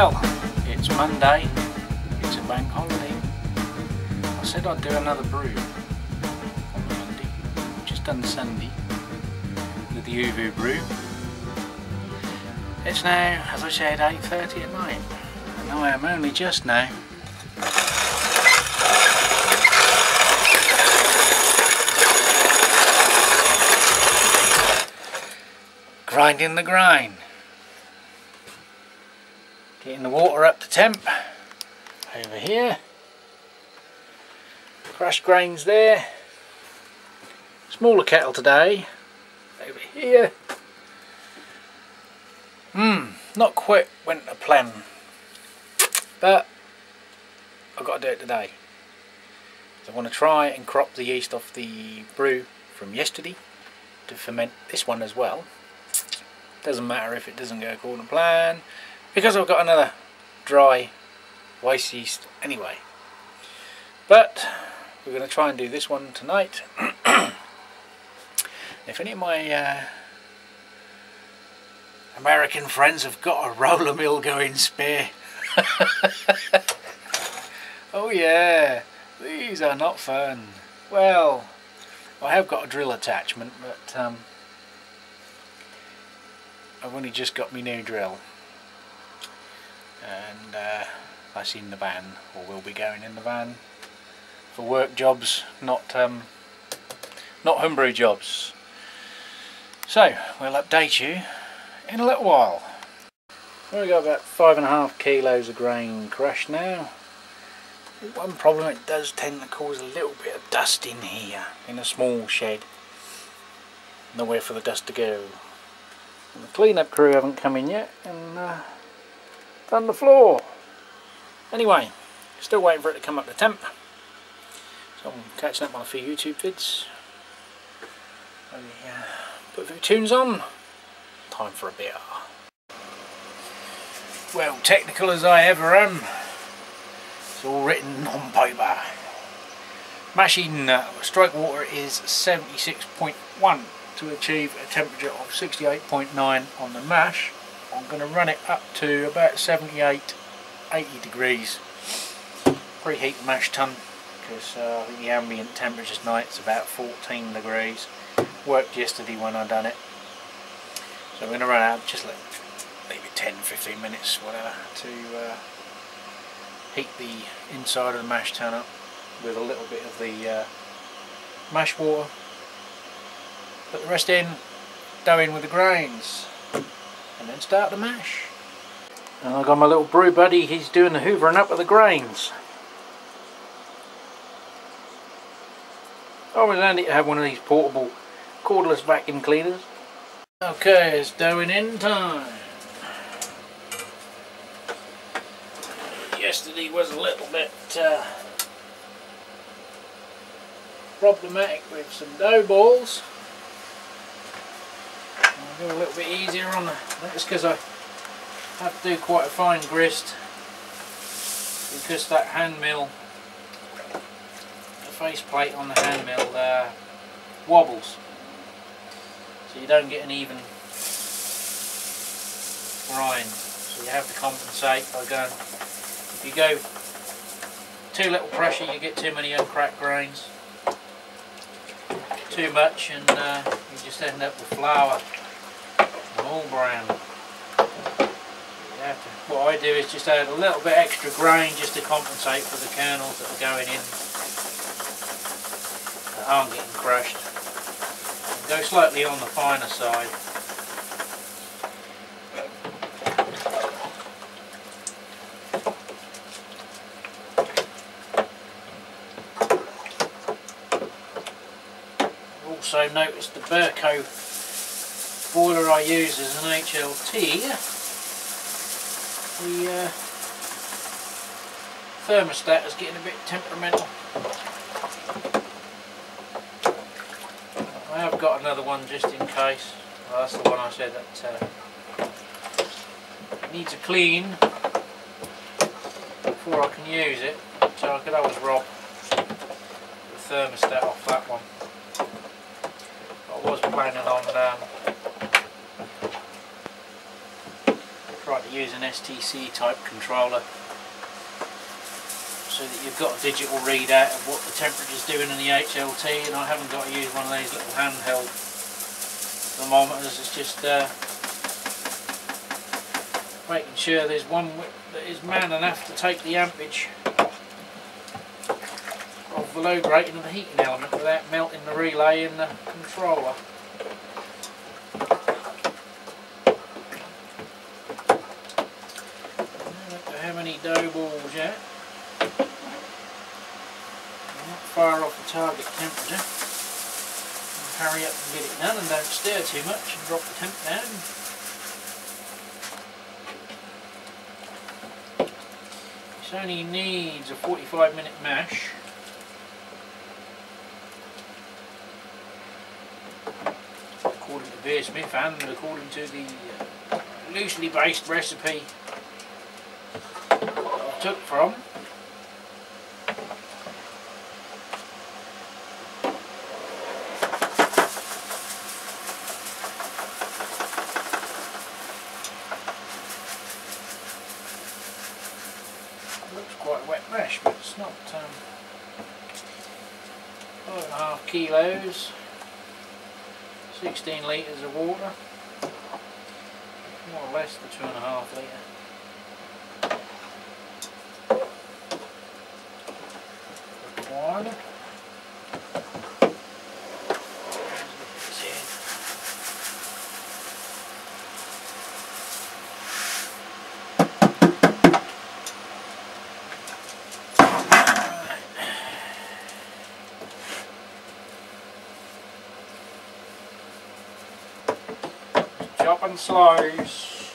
Well, it's Monday, it's a bank holiday. I said I'd do another brew on the Monday. I've just done Sunday with the Oovoo Brew. It's now, as I said, 8:30 at night, and I am only just now grinding the grind. Getting the water up to temp over here. Crushed grains there. Smaller kettle today over here. Not quite went to plan, but I've got to do it today. So I want to try and crop the yeast off the brew from yesterday to ferment this one as well. Doesn't matter if it doesn't go according to plan, because I've got another dry Weiss yeast anyway. But we're going to try and do this one tonight. If any of my American friends have got a roller mill going spare, oh yeah, these are not fun. Well, I have got a drill attachment, but I've only just got my new drill, and that's in the van, or will be going in the van for work jobs, not homebrew jobs. So we'll update you in a little while. We've got about 5.5 kilos of grain crushed now. One problem, it does tend to cause a little bit of dust in here, in a small shed. Nowhere for the dust to go. And the clean-up crew haven't come in yet and done the floor. Anyway, still waiting for it to come up to temp. So I'm catching up on a few YouTube vids. Put a few tunes on. Time for a beer. Well, technical as I ever am, it's all written on paper. Mashing strike water is 76.1 to achieve a temperature of 68.9 on the mash. I'm going to run it up to about 78, 80 degrees. Preheat the mash tun, because I think the ambient temperature tonight is about 14 degrees. Worked yesterday when I done it. So I'm going to run out just like maybe 10-15 minutes, whatever, to heat the inside of the mash tun up with a little bit of the mash water. Put the rest in, dough in with the grains, and then start the mash. And I've got my little brew buddy, he's doing the hoovering up of the grains. Always handy to have one of these portable cordless vacuum cleaners. Okay, it's doughing in time. Yesterday was a little bit problematic with some dough balls. I'll go a little bit easier on the, that's because I have to do quite a fine grist, because that hand mill, the face plate on the hand mill wobbles, so you don't get an even grind. So you have to compensate by going, if you go too little pressure you get too many uncracked grains, too much and you just end up with flour and all brown. You have to, what I do is just add a little bit extra grain just to compensate for the kernels that are going in that aren't getting crushed. Go slightly on the finer side. I've also noticed the Burco boiler I use as an HLT, the thermostat is getting a bit temperamental. I have got another one just in case. Well, that's the one I said that needs a clean before I can use it, so I could always rob the thermostat off that one. I was planning on tried to use an STC type controller so that you've got a digital readout of what the temperature's doing in the HLT, and I haven't got to use one of these little handheld thermometers. It's just making sure there's one that is man enough to take the ampage of the load rating of the heating element without melting the relay in the controller. I don't have any dough balls yet. I'm not far off the target temperature. I'll hurry up and get it done and don't stir too much and drop the temp down. This only needs a 45-minute mash. According to Weissbier and according to the loosely based recipe that I took from. It looks quite a wet mash, but it's not. 5.5 kilos. 16 litres of water, more or less the 2.5 litre. Required. Chop and slice.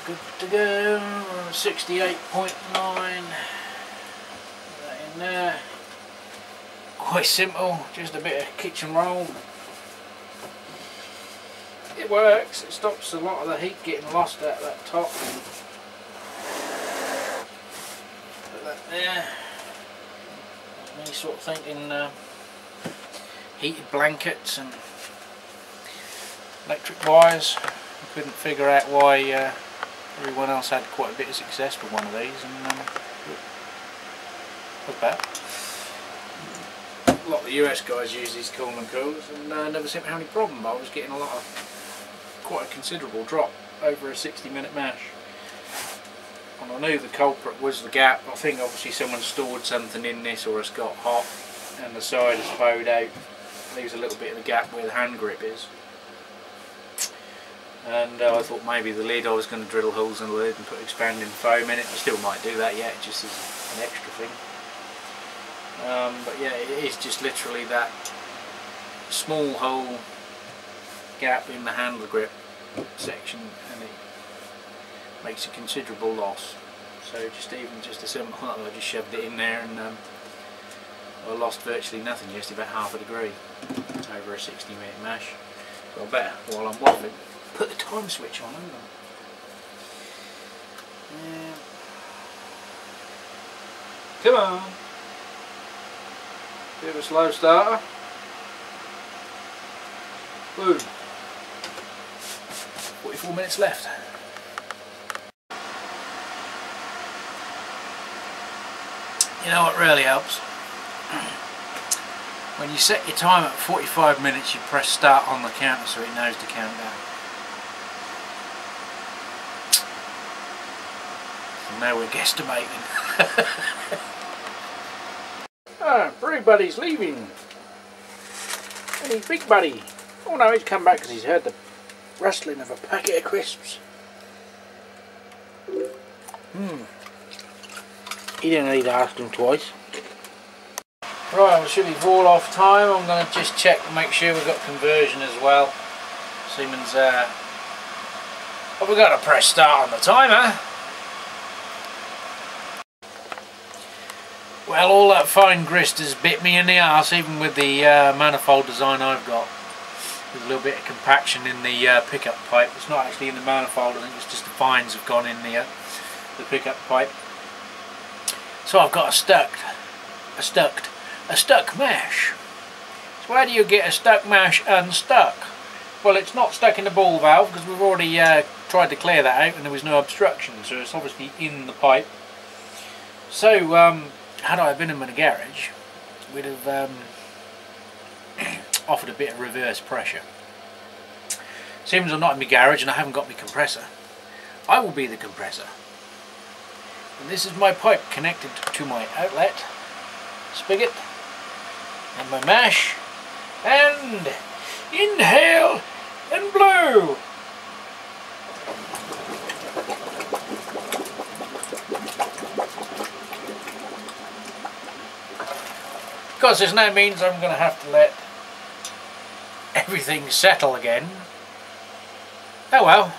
Good to go. 68.9. That in there. Quite simple, just a bit of kitchen roll. It works, it stops a lot of the heat getting lost out of that top. Put that there. Me sort of thinking heated blankets and electric wires. I couldn't figure out why everyone else had quite a bit of success with one of these, and look at that. A lot of the US guys use these Coleman coolers and never seemed to have any problem, but I was getting quite a considerable drop over a 60-minute mash. And I knew the culprit was the gap. I think obviously someone stored something in this, or it's got hot and the side is bowed out. Leaves a little bit of the gap where the hand grip is. And I thought maybe the lid, I was going to drill holes in the lid and put expanding foam in it. I still might do that yet, just as an extra thing. But yeah, it is just literally that small hole gap in the handle grip section, and it makes a considerable loss. So just a simple, I just shoved it in there, and I lost virtually nothing, just about half a degree over a 60-minute mash. So I better, while I'm waffling, put the time switch on, haven't I? Yeah. Come on. Bit of a slow starter. Boom. 44 minutes left. You know what really helps? When you set your time at 45 minutes, you press start on the counter so it knows to count down. So now we're guesstimating. Brew buddy's leaving. And his big buddy. Oh no, he's come back because he's heard the rustling of a packet of crisps. He didn't need to ask him twice. Right, well, should be all off time. I'm going to just check and make sure we've got conversion as well. Siemens, oh, we've got to press start on the timer. Well, all that fine grist has bit me in the arse, even with the manifold design I've got. There's a little bit of compaction in the pickup pipe. It's not actually in the manifold, I think it's just the fines have gone in the pickup pipe. So I've got a stuck mash. It's Where do you get a stuck mash unstuck? Well, it's not stuck in the ball valve because we've already tried to clear that out and there was no obstruction, so it's obviously in the pipe. So had I been in a garage, we'd have offered a bit of reverse pressure. Seems I'm not in my garage and I haven't got my compressor. I will be the compressor. And this is my pipe connected to my outlet spigot and my mash, and inhale and blow. Because there's no means I'm going to have to let everything settle again. Oh well.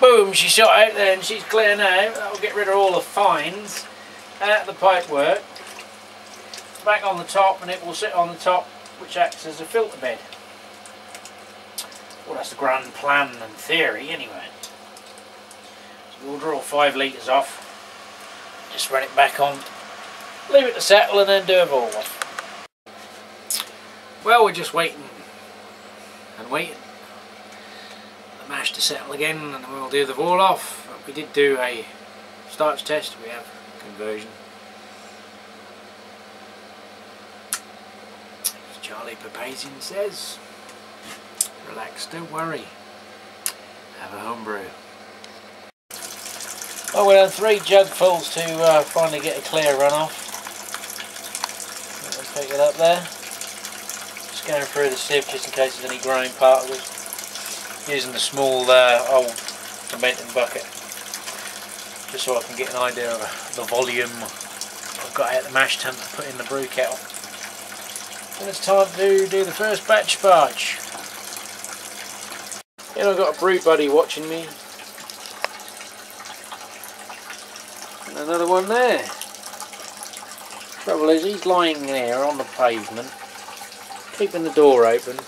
Boom, she's shot out there and she's clear now. That'll get rid of all the fines out of the pipe work. Back on the top, and it will sit on the top, which acts as a filter bed. Well, that's the grand plan and theory anyway. So we'll draw 5 litres off, just run it back on, leave it to settle and then do a ball off. Well, we're just waiting and waiting the mash to settle again, and then we'll do the ball off. We did do a starch test, we have conversion. As Charlie Papazian says, relax, don't worry, have a home brew. Well, we've done 3 jugfuls to finally get a clear runoff. Let's pick it up there. Just going through the sieve just in case there's any growing particles. Using the small old fermenting bucket, just so I can get an idea of the volume I've got out the mash tun to put in the brew kettle. And it's time to do the first batch sparge. And I've got a brew buddy watching me. And another one there. Trouble is, he's lying there on the pavement, keeping the door open,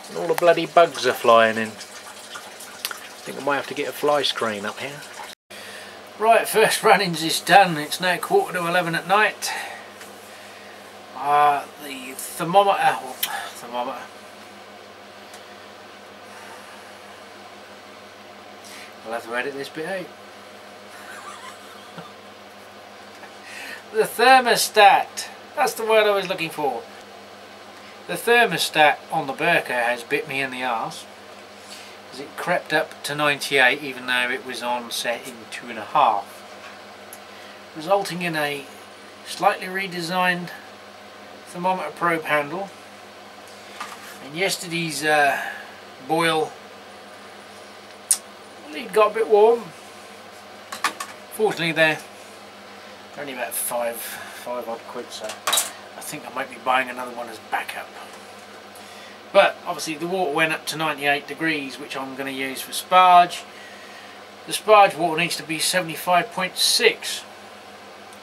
and all the bloody bugs are flying in. I think I might have to get a fly screen up here. Right, first runnings is done. It's now 11:15 at night. The thermometer. I'll have to edit this bit out. The thermostat. That's the word I was looking for. The thermostat on the Burka has bit me in the arse, as it crept up to 98 even though it was on set in 2.5, resulting in a slightly redesigned thermometer probe handle. And yesterday's boil, it got a bit warm. Fortunately they're only about five odd quid, so I think I might be buying another one as backup. But obviously the water went up to 98 degrees, which I'm going to use for sparge. The sparge water needs to be 75.6.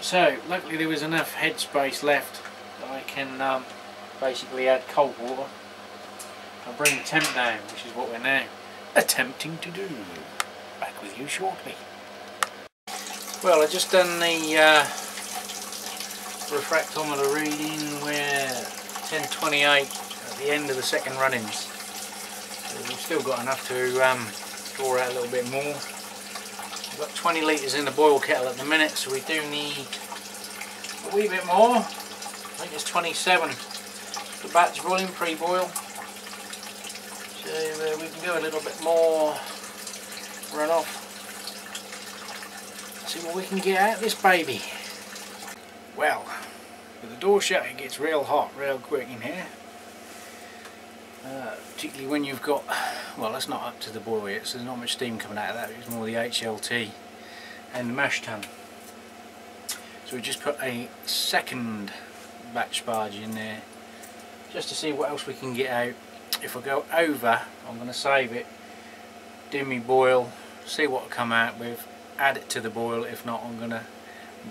So luckily there was enough headspace left that I can basically add cold water and bring the temp down, which is what we're now attempting to do. Back with you shortly. Well, I just done the refractometer reading. We're 10:28 at the end of the second runnings. So we've still got enough to draw out a little bit more. We've got 20 litres in the boil kettle at the minute, so we do need a wee bit more. I think it's 27 for batch volume pre-boil. So we can do a little bit more runoff. See what we can get out of this baby. Well, with the door shut it gets real hot real quick in here. Particularly when you've got, well, that's not up to the boil yet, so there's not much steam coming out of that. It's more the HLT and the mash tun. So we just put a second batch sparge in there just to see what else we can get out. If I go over, I'm going to save it, do me boil, see what I come out with, add it to the boil. If not, I'm going to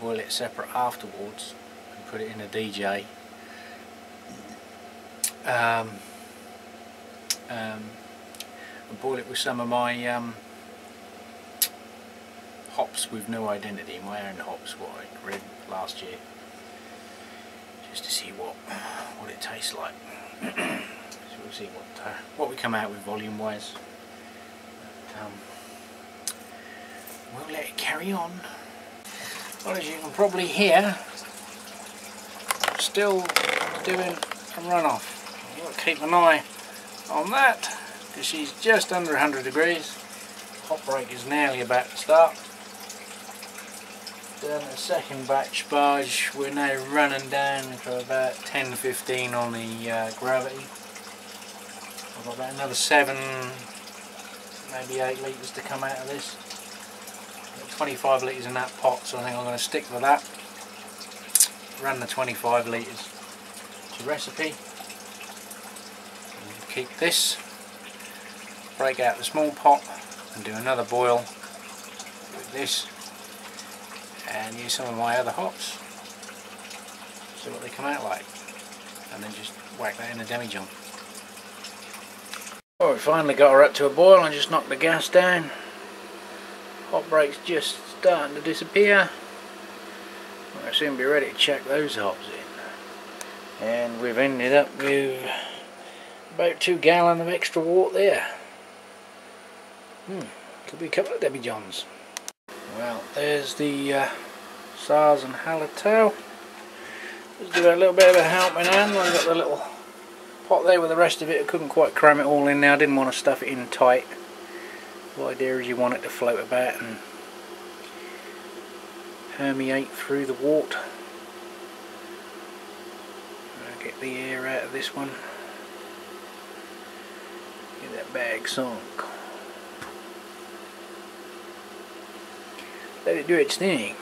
boil it separate afterwards and put it in a DJ. And boil it with some of my hops with no identity, my own hops, what I read last year, just to see what it it tastes like. So we'll see what we come out with volume wise. We'll let it carry on. Well, as you can probably hear, still doing a runoff. You've got to keep an eye on that because she's just under 100 degrees. Hot break is nearly about to start. Done the second batch sparge. We're now running down to about 10-15 on the gravity. I've got about another 7, maybe 8 litres to come out of this. Got 25 litres in that pot, so I think I'm going to stick with that. Run the 25 litres to recipe. And keep this. Break out the small pot and do another boil with this. And use some of my other hops, see what they come out like, and then just whack that in the demijohn. Well, we finally got her up to a boil and just knocked the gas down. Hop break's just starting to disappear. We'll soon be ready to chuck those hops in. And we've ended up with about 2 gallons of extra water there. Could be a couple of demijohns. Well, there's the SARS and Hallertau. Just give it a little bit of a helping hand. I've got the little pot there with the rest of it. I couldn't quite cram it all in now. I didn't want to stuff it in tight. The idea is you want it to float about and permeate through the wort. I'll get the air out of this one. Get that bag sunk. Let it do its thing.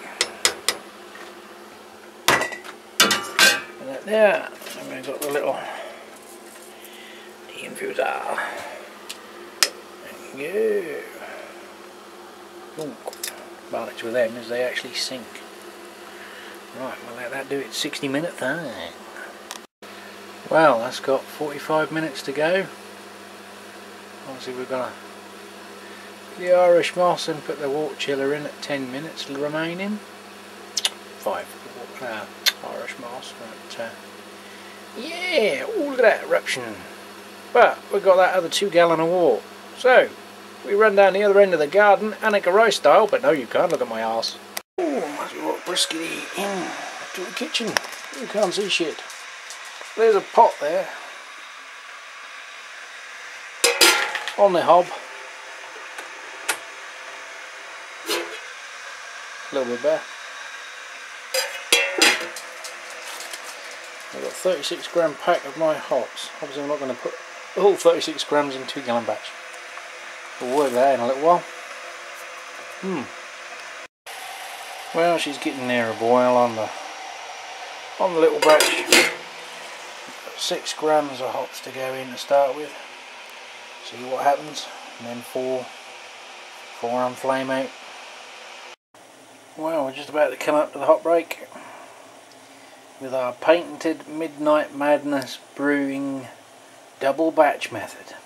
And that there, and we've got the little infuser. There you go. Ooh, advantage with them is they actually sink. Right, we'll let that do its 60-minute thing. Well, that's got 45 minutes to go. Obviously we're going to the Irish moss and put the water chiller in at 10 minutes remaining. 5 Irish moss, but yeah, all of that eruption. But we've got that other 2 gallons of water. So we run down the other end of the garden, Annika Rice style, but no you can't, look at my arse. Oh, must be what brisket in to the kitchen. You can't see shit. There's a pot there on the hob. A little bit better. I've got 36 gram pack of my hops. Obviously I'm not going to put the whole 36 grams in 2 gallon batch. We'll work that in a little while. Well, she's getting near a boil on the little batch. 6 grams of hops to go in to start with. See what happens, and then 4 on flame out. Well, we're just about to come up to the hot break with our patented Midnight Madness Brewing double batch method.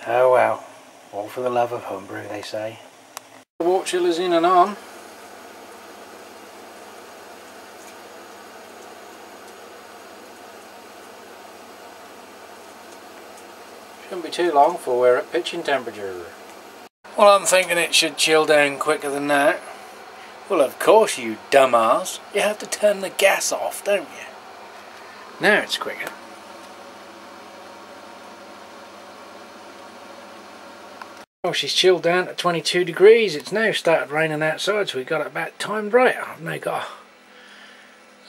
Oh well, all for the love of homebrew, they say. The water chiller's in and on. Shouldn't be too long for we're at pitching temperature. Well, I'm thinking it should chill down quicker than that. Well, of course, you dumbass. You have to turn the gas off, don't you? Now it's quicker. Oh, she's chilled down to 22 degrees. It's now started raining outside, so we got it about timed right. I've now got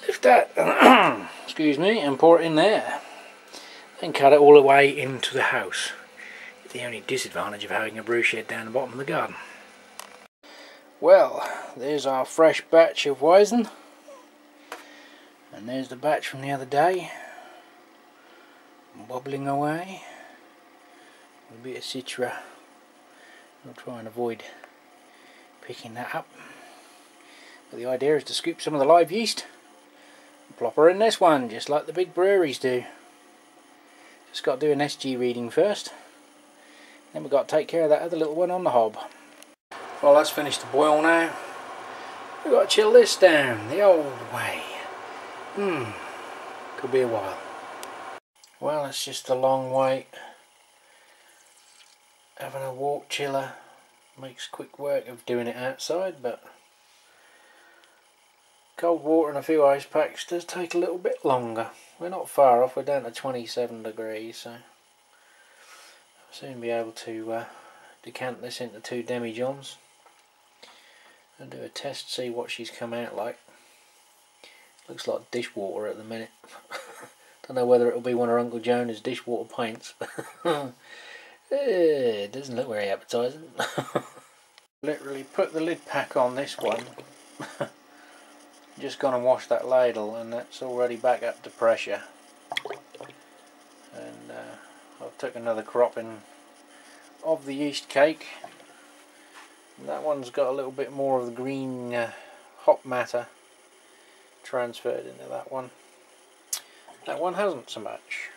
to lift that, excuse me, and pour it in there. Then cut it all the way into the house. The only disadvantage of having a brew shed down the bottom of the garden. Well, there's our fresh batch of Weizen, and there's the batch from the other day, bubbling away with a bit of citra. I'll try and avoid picking that up, but the idea is to scoop some of the live yeast and plop her in this one, just like the big breweries do. Just got to do an SG reading first. Then we've got to take care of that other little one on the hob. Well, that's finished to boil now. We've got to chill this down the old way. Got Could be a while. Well, it's just a long wait. Having a walk chiller makes quick work of doing it outside, but cold water and a few ice packs does take a little bit longer. We're not far off, we're down to 27 degrees, so I'll soon be able to decant this into 2 demijohns and do a test, see what she's come out like. Looks like dishwater at the minute. Don't know whether it'll be one of Uncle Jonah's dishwater pints. It doesn't look very appetising. Literally put the lid pack on this one. Just gone and washed that ladle and that's already back up to pressure. And I've took another cropping of the yeast cake. And that one's got a little bit more of the green hop matter transferred into that one. That one hasn't so much.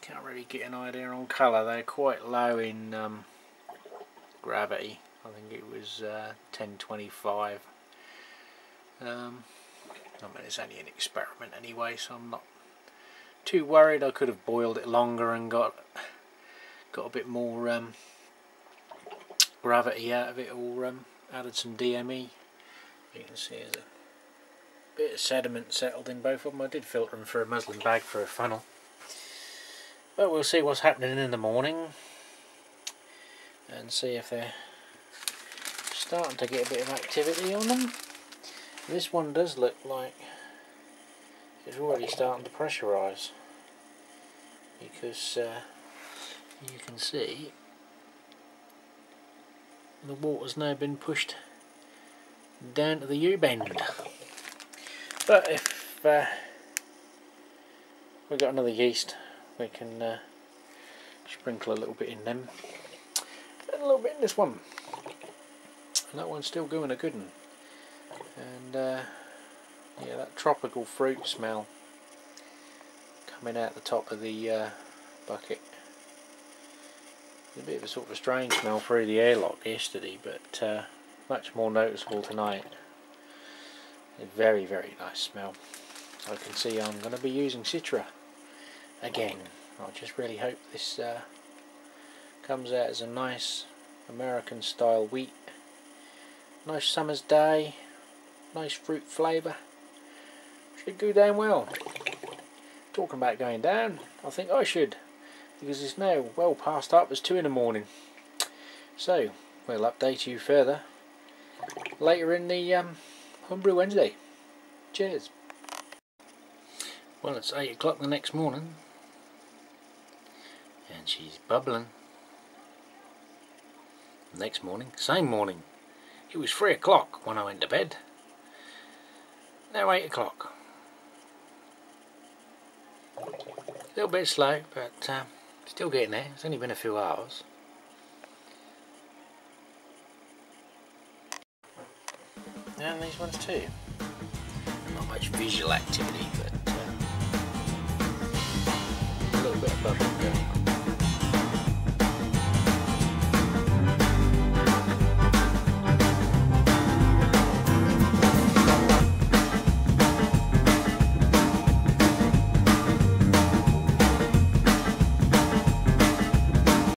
Can't really get an idea on colour. They're quite low in gravity. I think it was 1025. I mean, it's only an experiment anyway, so I'm not too worried. I could have boiled it longer and got a bit more gravity out of it, or added some DME. You can see there's a bit of sediment settled in both of them. I did filter them through a muslin bag for a funnel. But we'll see what's happening in the morning and see if they're starting to get a bit of activity on them. This one does look like it's already starting to pressurise, because you can see the water's now been pushed down to the U-bend. But if we've got another yeast, we can sprinkle a little bit in them and a little bit in this one, and that one's still going a good one. And yeah, that tropical fruit smell coming out the top of the bucket. There's a bit of a sort of a strange smell through the airlock yesterday, but much more noticeable tonight. A very, very nice smell. I can see I'm going to be using Citra again. I just really hope this comes out as a nice American style wheat. Nice summer's day, nice fruit flavour. Should go down well. Talking about going down, I think I should, because it's now well past up. It's 2 in the morning. So we'll update you further later in the Homebrew Wednesday. Cheers. Well, it's 8 o'clock the next morning and she's bubbling. Next morning, same morning, it was 3 o'clock when I went to bed. Now 8 o'clock. A little bit slow, but still getting there. It's only been a few hours. And these ones too. Not much visual activity, but a little bit of bubbling going on.